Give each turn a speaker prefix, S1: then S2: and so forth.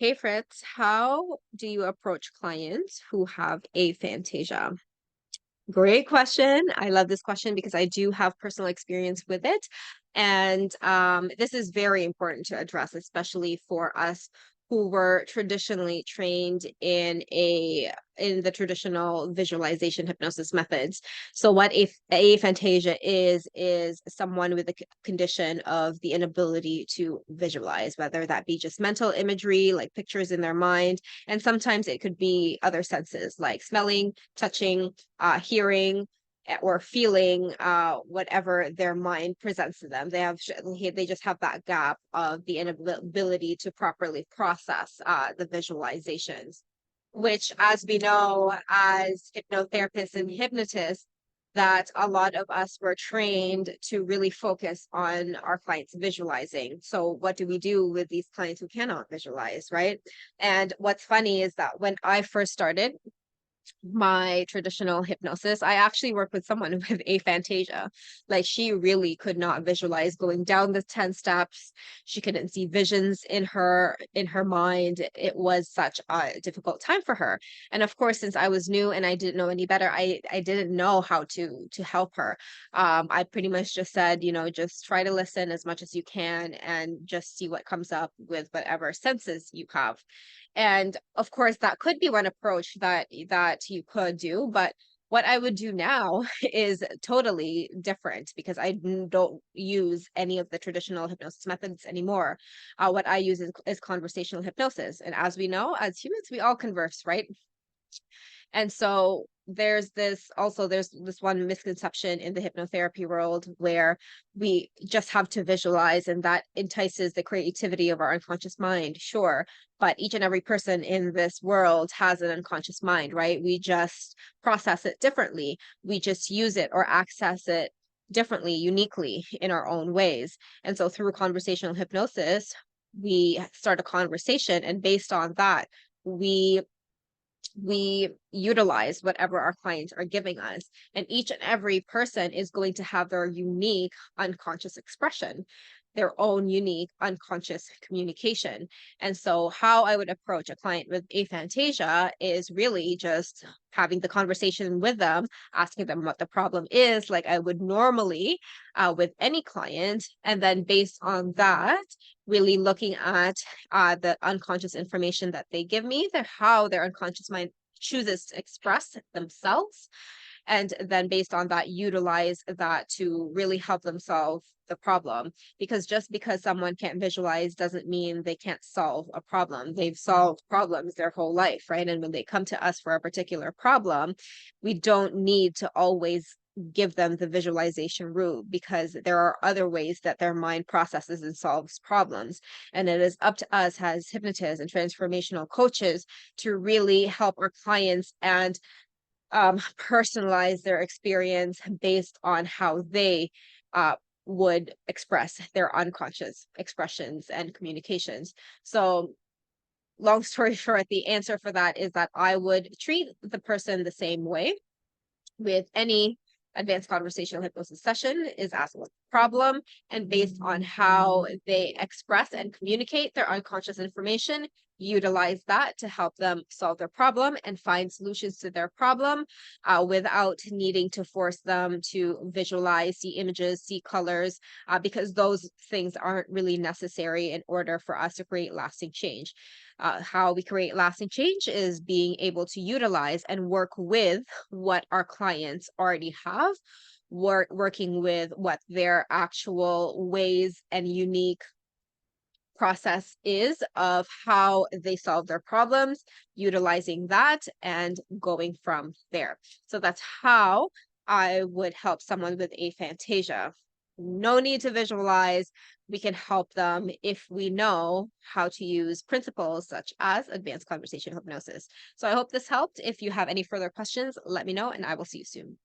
S1: Hey Fritz, how do you approach clients who have aphantasia? Great question. I love this question because I do have personal experience with it. And this is very important to address, especially for us who were traditionally trained in the traditional visualization hypnosis methods. So what aphantasia is someone with a condition of the inability to visualize, whether that be just mental imagery, like pictures in their mind, and sometimes it could be other senses like smelling, touching, hearing, or feeling whatever their mind presents to them. They just have that gap of the inability to properly process the visualizations, which, as we know, as hypnotherapists and hypnotists, that a lot of us were trained to really focus on our clients visualizing. So what do we do with these clients who cannot visualize, right? And what's funny is that when I first started my traditional hypnosis, I actually worked with someone with aphantasia. Like, she really could not visualize going down the 10 steps. She couldn't see visions in her mind. It was such a difficult time for her. And of course, since I was new and I didn't know any better, I didn't know how to help her. I pretty much just said, just try to listen as much as you can and just see what comes up with whatever senses you have. And of course, that could be one approach that you could do, but what I would do now is totally different because don't use any of the traditional hypnosis methods anymore. What I use is conversational hypnosis. And as we know, as humans, we all converse, right? And so there's this one misconception in the hypnotherapy world where we just have to visualize and that entices the creativity of our unconscious mind. Sure, but each and every person in this world has an unconscious mind, right? We just process it differently. We just use it or access it differently, uniquely in our own ways. And so through conversational hypnosis, we start a conversation, and based on that, we we utilize whatever our clients are giving us. And each and every person is going to have their unique unconscious expression, their own unique unconscious communication. And so, how I would approach a client with aphantasia is really just having the conversation with them, asking them what the problem is, like I would normally with any client. And then, based on that, really looking at the unconscious information that they give me, how their unconscious mind chooses to express themselves, and then based on that utilize that to really help them solve the problem. Because just because someone can't visualize doesn't mean they can't solve a problem. They've solved problems their whole life, right? And when they come to us for a particular problem, we don't need to always give them the visualization route, because there are other ways that their mind processes and solves problems. And it is up to us as hypnotists and transformational coaches to really help our clients and personalize their experience based on how they uh, would express their unconscious expressions and communications. So, long story short, the answer for that is that I would treat the person the same way with any advanced conversational hypnosis session, is ask what the problem, and based on how they express and communicate their unconscious information, utilize that to help them solve their problem and find solutions to their problem without needing to force them to visualize, see images, see colors, because those things aren't really necessary in order for us to create lasting change. How we create lasting change is being able to utilize and work with what our clients already have, working with what their actual ways and unique process is of how they solve their problems, utilizing that and going from there. So that's how I would help someone with aphantasia. No need to visualize. We can help them if we know how to use principles such as advanced conversation hypnosis. So I hope this helped. If you have any further questions, let me know and I will see you soon.